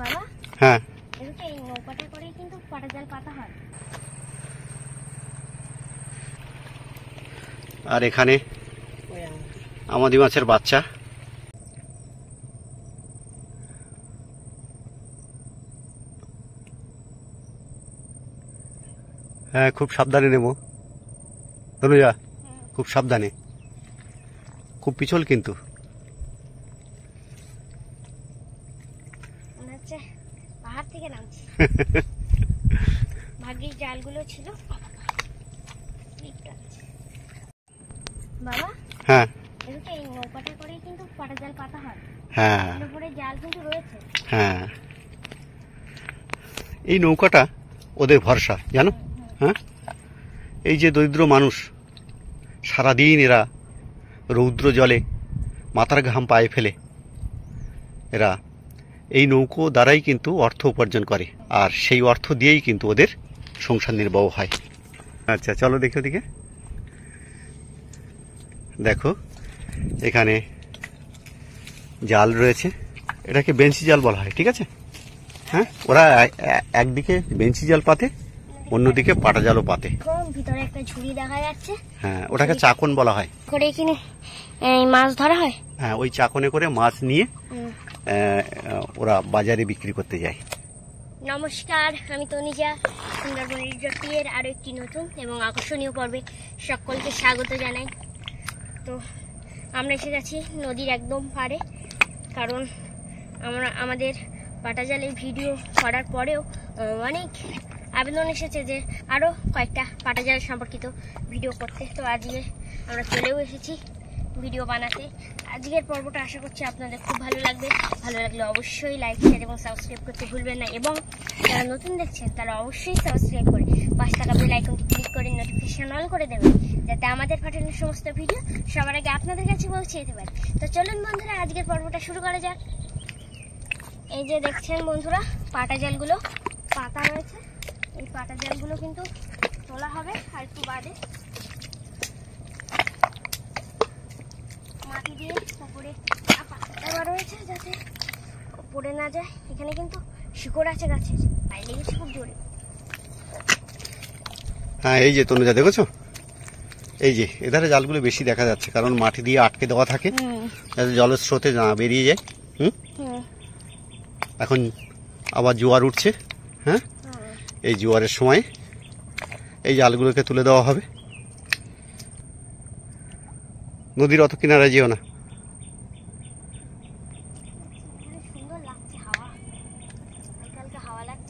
বাবা হ্যাঁ এদিকে এই নৌকাটা করেই কিন্তু পাটা জাল পাতা হয়। আর এখানে আমাদি মাছের বাচ্চা। হ্যাঁ খুব সাবধানে নেবো তনুজা, খুব সাবধানে, খুব পিছল কিন্তু। মনে হচ্ছে পাহাড় থেকে নামছি। ভাগ্যিস জালগুলো ছিল। বাবা হ্যাঁ এদিকে এই নৌকাটা করেই কিন্তু পাটা জাল পাতা হয়। হ্যাঁ উপরে জাল কিন্তু রয়েছে। হ্যাঁ এই নৌকাটা ওদের ভরসা জানো। হ্যাঁ এই যে দরিদ্র মানুষ সারাদিন এরা রৌদ্র জলে মাথার ঘাম পায়ে ফেলে এরা এই নৌকো দ্বারাই কিন্তু অর্থ উপার্জন করে, আর সেই অর্থ দিয়েই কিন্তু ওদের সংসার নির্বাহ হয়। আচ্ছা চলো দেখি ওদিকে। দেখো এখানে জাল রয়েছে, এটাকে বেঞ্চি জাল বলা হয়, ঠিক আছে। হ্যাঁ ওরা একদিকে বেঞ্চি জাল পাতে, অন্যদিকে পাটা জালও পাতে। ভিতরে একটা ঝুড়ি দেখা যাচ্ছে। হ্যাঁ ওটাকে চাকন বলা হয়। করে এখানে মাছ ধরা হয়। হ্যাঁ ওই চাকনে করে মাছ নিয়ে ওরা বাজারে বিক্রি করতে যায়। নমস্কার, আমি তনুজা। সুন্দরবন রিজর্টের আরো একটি নতুন এবং আকর্ষণীয় পর্বে সকলকে স্বাগত জানাই। তো আমরা এসে গেছি নদীর একদম পাড়ে, কারণ আমাদের পাটা জালের ভিডিও করার পরেও অনেক আবেদন এসেছে যে আরও কয়েকটা পাটা জাল সম্পর্কিত ভিডিও করতে। তো আজকে আমরা চলেও এসেছি ভিডিও বানাতে। আজকের পর্বটা আশা করছি আপনাদের খুব ভালো লাগবে। ভালো লাগলে অবশ্যই লাইক, শেয়ার এবং সাবস্ক্রাইব করতে ভুলবেন না, এবং যারা নতুন দেখছেন তারা অবশ্যই সাবস্ক্রাইব করে পাশে থাকা বেল আইকনটি ক্লিক করে নোটিফিকেশন অন করে দেবেন, যাতে আমাদের পাঠানোর সমস্ত ভিডিও সবার আগে আপনাদের কাছে পৌঁছে যেতে পারে। তো চলুন বন্ধুরা আজকের পর্বটা শুরু করা যাক। এই যে দেখছেন বন্ধুরা পাটা জালগুলো পাতা রয়েছে, এই পাটা জালগুলো কিন্তু তোলা হবে আর একটু বাদে। মাটি দিয়ে উপরে দেওয়া রয়েছে যাতে পড়ে না যায়। এখানে কিন্তু শিকড় আছে গাছের, তাই লেগেছে খুব জোরে। হ্যাঁ এই যে তনুজা দেখেছো, এই যে এধারে জালগুলো বেশি দেখা যাচ্ছে, কারণ মাটি দিয়ে আটকে দেওয়া থাকে যাতে জলের স্রোতে না বেরিয়ে যায়। এখন আবার জোয়ার উঠছে। হ্যাঁ এই জোয়ারের সময় এই জালগুলোকে তুলে দেওয়া হবে। নদীর অত কিনারায় যেও না।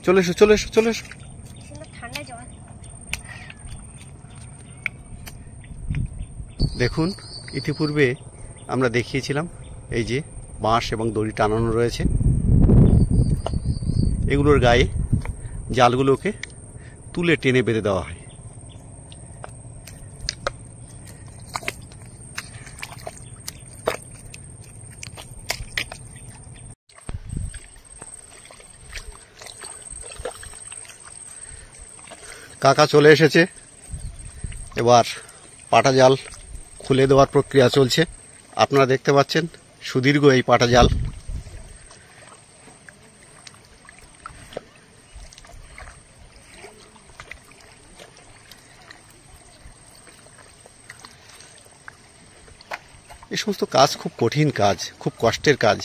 চলে এসো চলে এসো চলে এসো। দেখুন ইতিপূর্বে আমরা দেখিয়েছিলাম এই যে বাঁশ এবং দড়ি টানানো রয়েছে, এগুলোর গায়ে জালগুলোকে তুলে টেনে বেঁধে দেওয়া হয়। কাকা চলে এসেছে, এবার পাটা জাল খুলে দেওয়ার প্রক্রিয়া চলছে। আপনারা দেখতে পাচ্ছেন সুদীর্ঘ এই পাটা জাল। এই সমস্ত কাজ খুব কঠিন কাজ, খুব কষ্টের কাজ।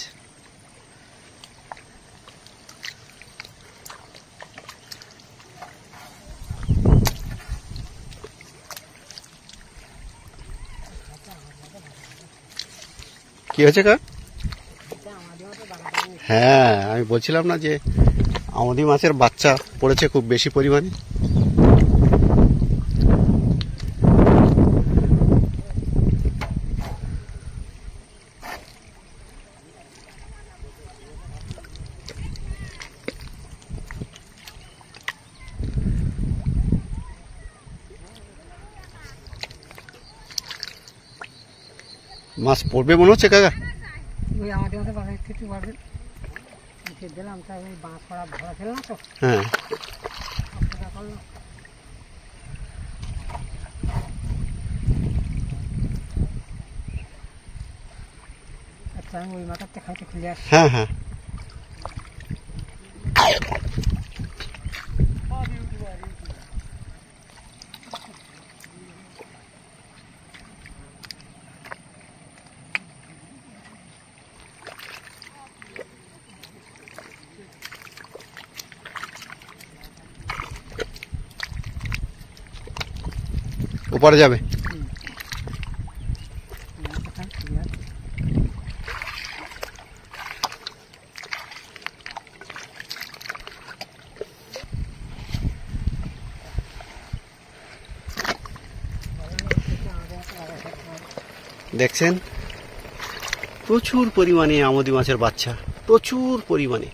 কি হয়েছে কা? হ্যাঁ আমি বলছিলাম না যে আমাদি মাছের বাচ্চা পড়েছে খুব বেশি পরিমাণে। মাছ পড়বে মনে হচ্ছে কাকা। ওই আমাদের মতো বাজার থেকে পারবে দিলাম, তাই ওই বাঁশ করা ভালো ছিল না তো। হ্যাঁ আচ্ছা আমি ওই মাথারটা খাইতে খুলে আসছি। হ্যাঁ হ্যাঁ ওপারে যাবে। দেখছেন প্রচুর পরিমাণে আমোদি মাছের বাচ্চা, প্রচুর পরিমাণে।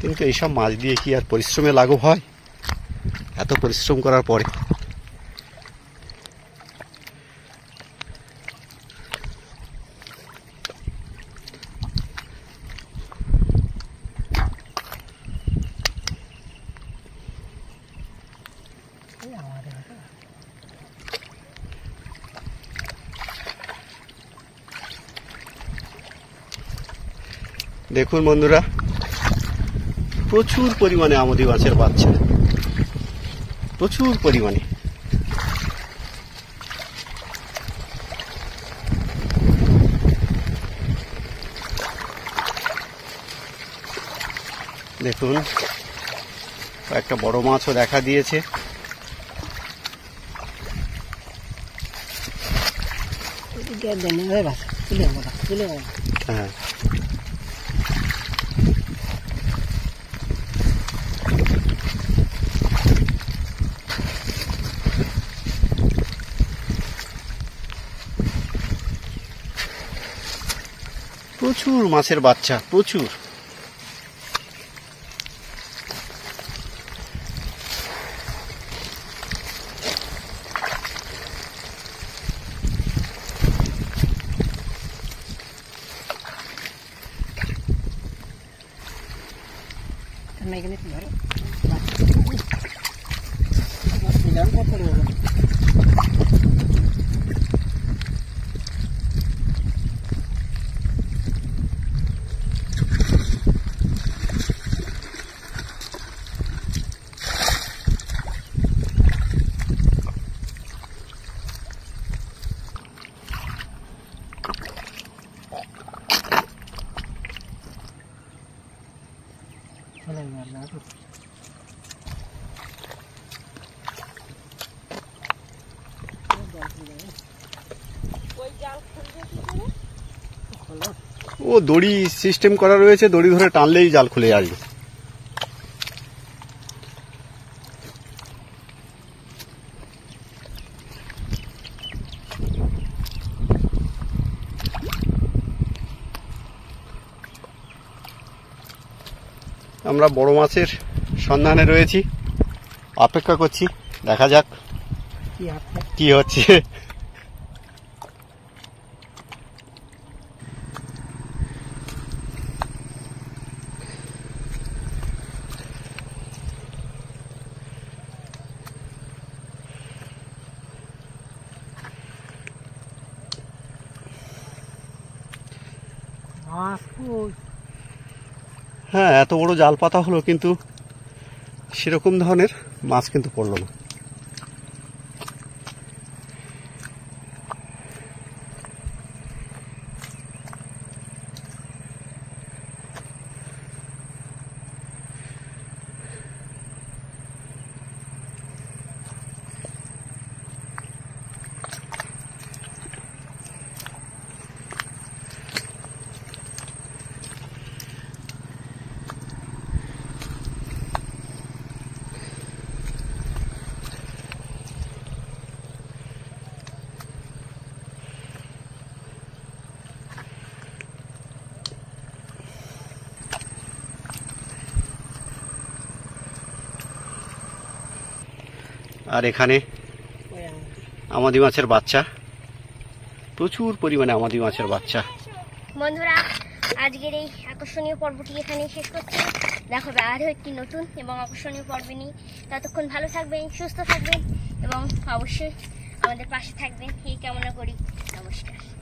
কিন্তু এইসব মাছ দিয়ে কি আর পরিশ্রমে লাঘব হয়? এত পরিশ্রম করার পরে দেখুন বন্ধুরা, প্রচুর পরিমাণে আমোদি মাছের বাচ্চা, প্রচুর পরিমাণে। দেখুন একটা বড় মাছও দেখা দিয়েছে। হ্যাঁ, প্রচুর মাছের বাচ্চা, প্রচুর। ও দড়ি সিস্টেম করা রয়েছে, দড়ি ধরে টানলেই জাল খুলে আসবে। আমরা বড় মাছের সন্ধানে রয়েছি, অপেক্ষা করছি, দেখা যাক কি হচ্ছে। হ্যাঁ, এত বড় জাল পাতা হলো কিন্তু সেরকম ধরনের মাছ কিন্তু পড়লো না। আর এখানে আমাদি মাছের বাচ্চা, প্রচুর পরিমাণে আমাদি মাছের বাচ্চা। বন্ধুরা, আজকের এই আকর্ষণীয় পর্বটি এখানেই শেষ করছি। দেখা হবে আরও একটি নতুন এবং আকর্ষণীয় পর্বে নিয়ে। ততক্ষণ ভালো থাকবেন, সুস্থ থাকবেন এবং অবশ্যই আমাদের পাশে থাকবেন এই কামনা করি। নমস্কার।